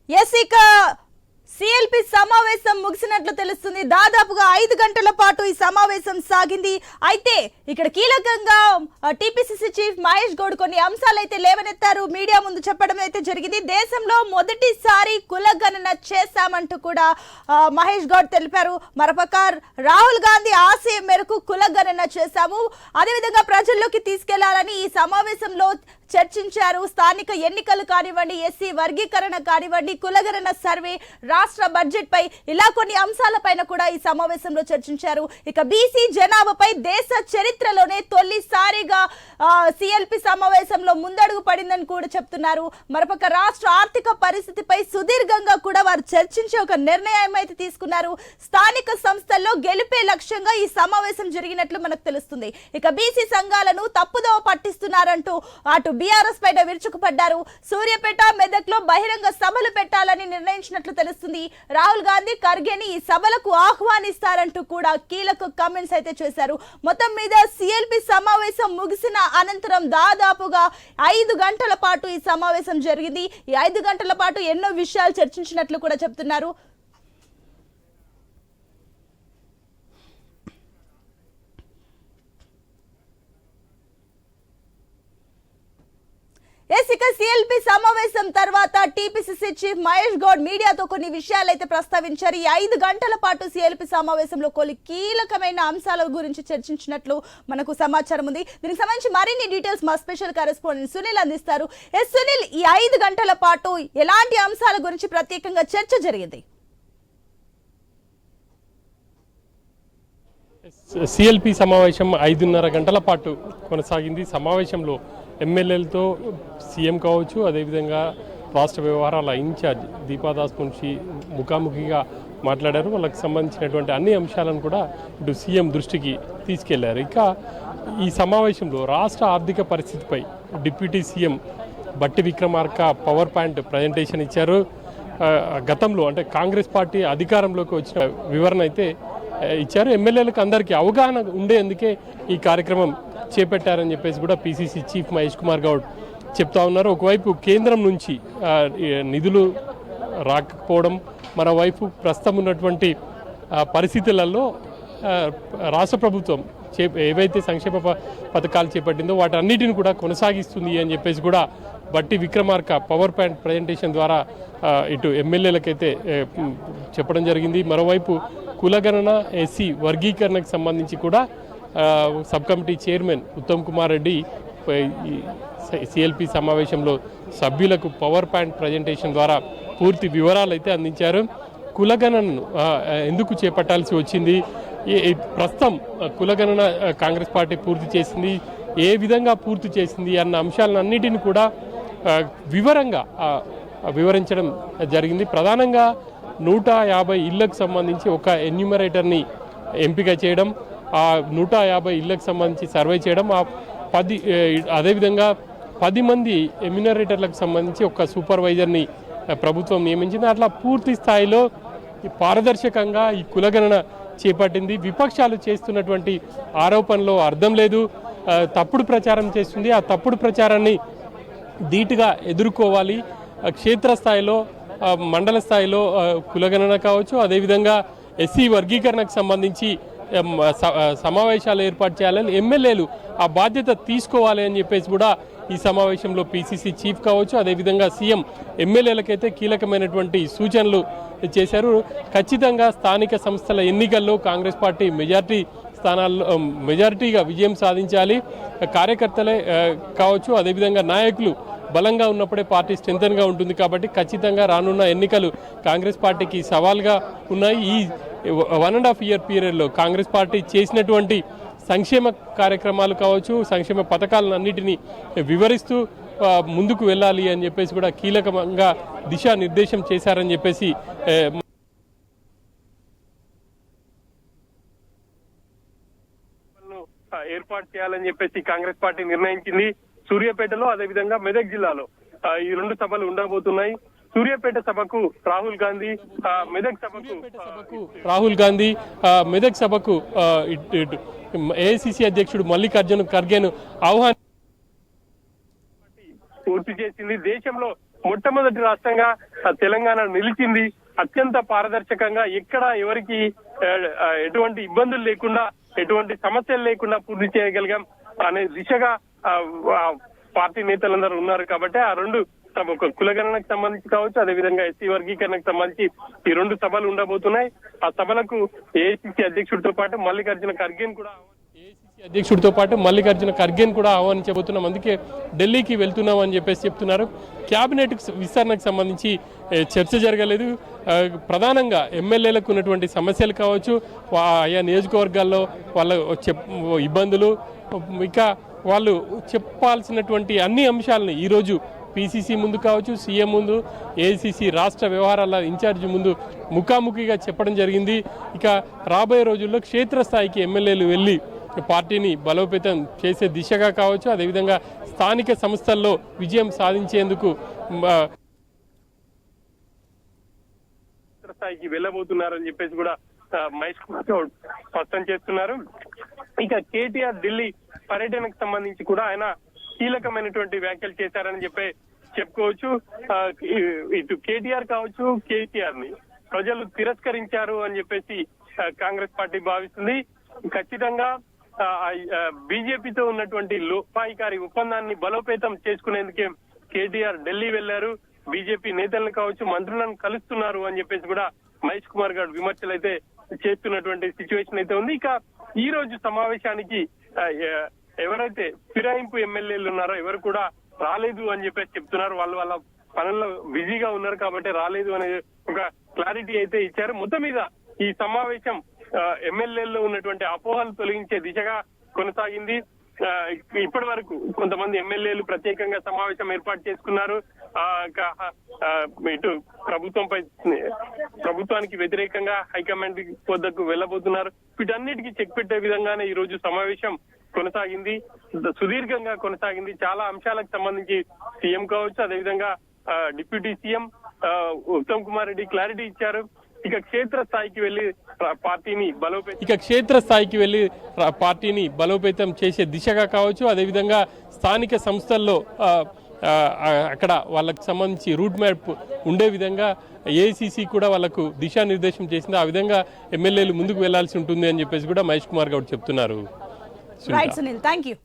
ఇక సిఎల్పి సమావేశం ముగిసినట్లు తెలుస్తుంది. దాదాపుగా 5 గంటల పాటు ఈ సమావేశం సాగింది. అయితే ఇక్కడ కీలకంగా టీపీసీసీ చీఫ్ మహేష్ గౌడ్ కొన్ని అంశాలు అయితే లేవనెత్తారు. మీడియా ముందు చెప్పడం అయితే జరిగింది. దేశంలో మొదటిసారి కులగణన చేశామంటూ కూడా మహేష్ గౌడ్ తెలిపారు. మరోపక్క రాహుల్ గాంధీ ఆశయం మేరకు కులగణన చేశాము, అదేవిధంగా ప్రజల్లోకి తీసుకెళ్లాలని ఈ సమావేశంలో చర్చించారు. స్థానిక ఎన్నికలు కానివ్వండి, ఎస్సీ వర్గీకరణ కానివ్వండి, కులగణన సర్వే, రాష్ట్ర బడ్జెట్ పై ఇలా కొన్ని అంశాలపైన కూడా ఈ సమావేశంలో చర్చించారు. ఇక బీసీ జనాభాపై దేశ చరిత్రలోనే తొలిసారిగా సిఎల్పి సమావేశంలో ముందడుగు పడిందని కూడా చెప్తున్నారు. మరోపక్క రాష్ట్ర ఆర్థిక పరిస్థితిపై సుదీర్ఘంగా కూడా వారు చర్చించి ఒక నిర్ణయం అయితే తీసుకున్నారు. స్థానిక సంస్థల్లో గెలిపే లక్ష్యంగా ఈ సమావేశం జరిగినట్లు మనకు తెలుస్తుంది. ఇక బీసీ సంఘాలను తప్పుదోవ పట్టిస్తున్నారంటూ అటు బీఆర్ఎస్ పైన విరుచుకుపడ్డారు. సూర్యాపేట, మెదక్ లో బహిరంగ సభలు పెట్టాలని నిర్ణయించినట్లు తెలుస్తుంది. రాహుల్ గాంధీ, ఖర్గేని ఈ సభలకు ఆహ్వానిస్తారంటూ కూడా కీలక కామెంట్స్ అయితే చేశారు. మొత్తం మీద సిఎల్పి సమావేశం ముగిసిన అనంతరం దాదాపుగా 5 గంటల పాటు ఈ సమావేశం జరిగింది. ఈ 5 గంటల పాటు ఎన్నో విషయాలు చర్చించినట్లు కూడా చెప్తున్నారు. ఇక సిఎల్పి సమావేశం తర్వాత టీపీసీసీ చీఫ్ మహేష్ గౌడ్ మీడియాతో కొన్ని విషయాలు అయితే ప్రస్తావించారు. ఈ 5 గంటల పాటు సిఎల్పి సమావేశంలో కొన్ని కీలకమైన అంశాల గురించి చర్చించినట్లు మనకు సమాచారం ఉంది. దీనికి సంబంధించి మరిన్ని డీటెయిల్స్ మా స్పెషల్ కరెస్పాండెంట్ సునీల్ అందిస్తారు. సునీల్, ఈ 5 గంటల పాటు ఎలాంటి అంశాల గురించి ప్రత్యేకంగా చర్చ జరిగింది? సిఎల్పి సమావేశం 5:30 గంటల పాటు కొనసాగింది. సమావేశంలో ఎమ్మెల్యేలతో సీఎం కావచ్చు, అదేవిధంగా రాష్ట్ర వ్యవహారాల ఇన్ఛార్జ్ దీపాదాస్ మున్షి ముఖాముఖిగా మాట్లాడారు. వాళ్ళకి సంబంధించినటువంటి అన్ని అంశాలను కూడా ఇటు సీఎం దృష్టికి తీసుకెళ్లారు. ఇక ఈ సమావేశంలో రాష్ట్ర ఆర్థిక పరిస్థితిపై డిప్యూటీ సీఎం బట్టి విక్రమార్క పవర్ పాయింట్ ప్రజెంటేషన్ ఇచ్చారు. గతంలో అంటే కాంగ్రెస్ పార్టీ అధికారంలోకి వచ్చిన వివరణ అయితే ఇచ్చారు. ఎమ్మెల్యేలకు అందరికీ అవగాహన ఉండేందుకే ఈ కార్యక్రమం చేపట్టారని చెప్పేసి కూడా పీసీసీ చీఫ్ మహేష్ కుమార్ గౌడ్ చెప్తా ఉన్నారు. ఒకవైపు కేంద్రం నుంచి నిధులు రాకపోవడం, మరోవైపు ప్రస్తుతం ఉన్నటువంటి పరిస్థితులలో రాష్ట్ర ప్రభుత్వం ఏవైతే సంక్షేమ పథకాలు చేపట్టిందో వాటన్నిటిని కూడా కొనసాగిస్తుంది అని చెప్పేసి కూడా బట్టి విక్రమార్క పవర్ పాయింట్ ప్రజెంటేషన్ ద్వారా ఇటు ఎమ్మెల్యేలకైతే చెప్పడం జరిగింది. మరోవైపు కులగణన, ఎస్సీ వర్గీకరణకు సంబంధించి కూడా sub committee chairman Uttam Kumar Reddy CLP సమావేశంలో సభ్యులకు పవర్ పాయింట్ ప్రజెంటేషన్ ద్వారా పూర్తి వివరాలు అయితే అందించారు. కులగణనను ఎందుకు చేపట్టాల్సి వచ్చింది, ప్రస్తుతం కులగణన కాంగ్రెస్ పార్టీ పూర్తి చేసింది, ఏ విధంగా పూర్తి చేసింది అన్న అంశాలన్నిటిని కూడా వివరంగా వివరించడం జరిగింది. ప్రధానంగా 150 ఇళ్లకు సంబంధించి ఒక ఎన్యూమరేటర్ని ఎంపిక చేయడం, ఆ 150 ఇళ్లకు సంబంధించి సర్వే చేయడం, అదేవిధంగా 10 మంది ఎమ్యూనరేటర్లకు సంబంధించి ఒక సూపర్వైజర్ని ప్రభుత్వం నియమించింది. అట్లా పూర్తి స్థాయిలో పారదర్శకంగా ఈ కులగణన చేపట్టింది. విపక్షాలు చేస్తున్నటువంటి ఆరోపణలో అర్థం లేదు, తప్పుడు ప్రచారం చేస్తుంది. ఆ తప్పుడు ప్రచారాన్ని ధీటుగా ఎదుర్కోవాలి. క్షేత్రస్థాయిలో, మండల స్థాయిలో కులగణన కావచ్చు, అదేవిధంగా ఎస్సీ వర్గీకరణకు సంబంధించి సమావేశాలు ఏర్పాటు చేయాలని ఎమ్మెల్యేలు ఆ బాధ్యత తీసుకోవాలి అని చెప్పేసి కూడా ఈ సమావేశంలో పీసీసీ చీఫ్ కావచ్చు, అదేవిధంగా సీఎం ఎమ్మెల్యేలకైతే కీలకమైనటువంటి సూచనలు చేశారు. ఖచ్చితంగా స్థానిక సంస్థల ఎన్నికల్లో కాంగ్రెస్ పార్టీ మెజారిటీగా విజయం సాధించాలి. కార్యకర్తలే కావచ్చు, అదేవిధంగా నాయకులు బలంగా ఉన్నప్పుడే పార్టీ స్ట్రెంథన్గా ఉంటుంది. కాబట్టి ఖచ్చితంగా రానున్న ఎన్నికలు కాంగ్రెస్ పార్టీకి సవాల్గా ఉన్నాయి. ఈ 1.5 ఇయర్ పీరియడ్లో కాంగ్రెస్ పార్టీ చేసినటువంటి సంక్షేమ కార్యక్రమాలు కావచ్చు, సంక్షేమ పథకాలన్నిటినీ వివరిస్తూ ముందుకు వెళ్ళాలి అని చెప్పేసి కూడా కీలకంగా దిశానిర్దేశం చేశారని చెప్పేసి ఏర్పాటు చేయాలని చెప్పేసి కాంగ్రెస్ పార్టీ నిర్ణయించింది. సూర్యాపేటలో, అదేవిధంగా మెదక్ జిల్లాలో ఈ 2 సభలు ఉండబోతున్నాయి. సూర్యాపేట సభకు రాహుల్ గాంధీ, మెదక్ సభకు ఏఐసిసి అధ్యక్షుడు మల్లికార్జున ఖర్గేను ఆహ్వానం పూర్తి చేసింది. దేశంలో మొట్టమొదటి రాష్ట్రంగా తెలంగాణ నిలిచింది. అత్యంత పారదర్శకంగా ఎక్కడ ఎవరికి ఎటువంటి ఇబ్బందులు లేకుండా ఎటువంటి సమస్యలు లేకుండా పూర్తి చేయగలిగాం అనే దిశగా పార్టీ నేతలందరూ ఉన్నారు. కాబట్టి ఆ రెండు కులగణనకు సంబంధించి కావచ్చు, అదేవిధంగా ఎస్సీ వర్గీకరణకు సంబంధించి ఈ రెండు సభలు ఉండబోతున్నాయి. ఆ సభలకు ఏఐసిసి అధ్యక్షుడితో పాటు మల్లికార్జున ఖర్గేని కూడా ఆహ్వానించబోతున్నాం. అందుకే ఢిల్లీకి వెళ్తున్నాం అని చెప్పేసి చెప్తున్నారు. క్యాబినెట్ విస్తరణకు సంబంధించి చర్చ జరగలేదు. ప్రధానంగా ఎమ్మెల్యేలకు ఉన్నటువంటి సమస్యలు కావచ్చు, ఆయా నియోజకవర్గాల్లో వాళ్ళ ఇబ్బందులు, ఇక వాళ్ళు చెప్పాల్సినటువంటి అన్ని అంశాలని ఈరోజు పిసిసి ముందు కావచ్చు, సీఎం ముందు, ఏఐసిసి రాష్ట్ర వ్యవహారాల ఇన్ఛార్జ్ ముందు ముఖాముఖిగా చెప్పడం జరిగింది. ఇక రాబోయే రోజుల్లో క్షేత్రస్థాయికి ఎమ్మెల్యేలు వెళ్ళి పార్టీని బలోపేతం చేసే దిశగా కావచ్చు, అదేవిధంగా స్థానిక సంస్థల్లో విజయం సాధించేందుకు క్షేత్రస్థాయికి వెళ్ళబోతున్నారని చెప్పేసి కూడా మహేష్ కుమార్ గౌడ్ స్పష్టం చేస్తున్నారు. ఇక కేటీఆర్ ఢిల్లీ పర్యటనకు సంబంధించి కూడా ఆయన కీలకమైనటువంటి వ్యాఖ్యలు చేశారని చెప్పుకోవచ్చు. ఇటు కేటీఆర్ కావచ్చు, కేసీఆర్ ని ప్రజలు తిరస్కరించారు అని చెప్పేసి కాంగ్రెస్ పార్టీ భావిస్తుంది. ఖచ్చితంగా బీజేపీతో ఉన్నటువంటి లోపాయికారి ఒప్పందాన్ని బలోపేతం చేసుకునేందుకే కేటీఆర్ ఢిల్లీ వెళ్లారు. బీజేపీ నేతలను కావచ్చు, మంత్రులను కలుస్తున్నారు అని చెప్పేసి కూడా మహేష్ కుమార్ గౌడ్ విమర్శలు అయితే చేస్తున్నటువంటి సిచ్యువేషన్ అయితే ఉంది. ఇక ఈ రోజు సమావేశానికి ఎవరైతే ఫిరాయింపు ఎమ్మెల్యేలు ఉన్నారో ఎవరు కూడా రాలేదు అని చెప్పేసి చెప్తున్నారు. వాళ్ళ పనుల్లో బిజీగా ఉన్నారు కాబట్టి రాలేదు అనే ఒక క్లారిటీ అయితే ఇచ్చారు. మొత్తం మీద ఈ సమావేశం ఎమ్మెల్యేల్లో ఉన్నటువంటి అపోహలు తొలగించే దిశగా కొనసాగింది. ఇప్పటి వరకు కొంతమంది ఎమ్మెల్యేలు ప్రత్యేకంగా సమావేశం ఏర్పాటు చేసుకున్నారు. ఇటు ప్రభుత్వానికి వ్యతిరేకంగా హైకమాండ్ వద్దకు వెళ్లబోతున్నారు. వీటన్నిటికీ చెక్ పెట్టే విధంగానే ఈ రోజు సమావేశం కొనసాగింది, సుదీర్ఘంగా కొనసాగింది. చాలా అంశాలకు సంబంధించి సీఎం కావచ్చు, అదేవిధంగా deputy CM Uttam Kumar Reddy clarity ఇచ్చారు. ఇక క్షేత్రస్థాయికి వెళ్లి పార్టీని బలోపేతం చేసే దిశగా కావచ్చు, అదేవిధంగా స్థానిక సంస్థల్లో అక్కడ వాళ్ళకి సంబంధించి రూట్ మ్యాప్ ఉండే విధంగా ఏఐసిసి కూడా వాళ్ళకు దిశానిర్దేశం చేసింది. ఆ విధంగా ఎమ్మెల్యేలు ముందుకు వెళ్లాల్సి ఉంటుంది అని చెప్పేసి కూడా మహేష్ కుమార్ గౌడ్ చెప్తున్నారు. Right Sunil, thank you.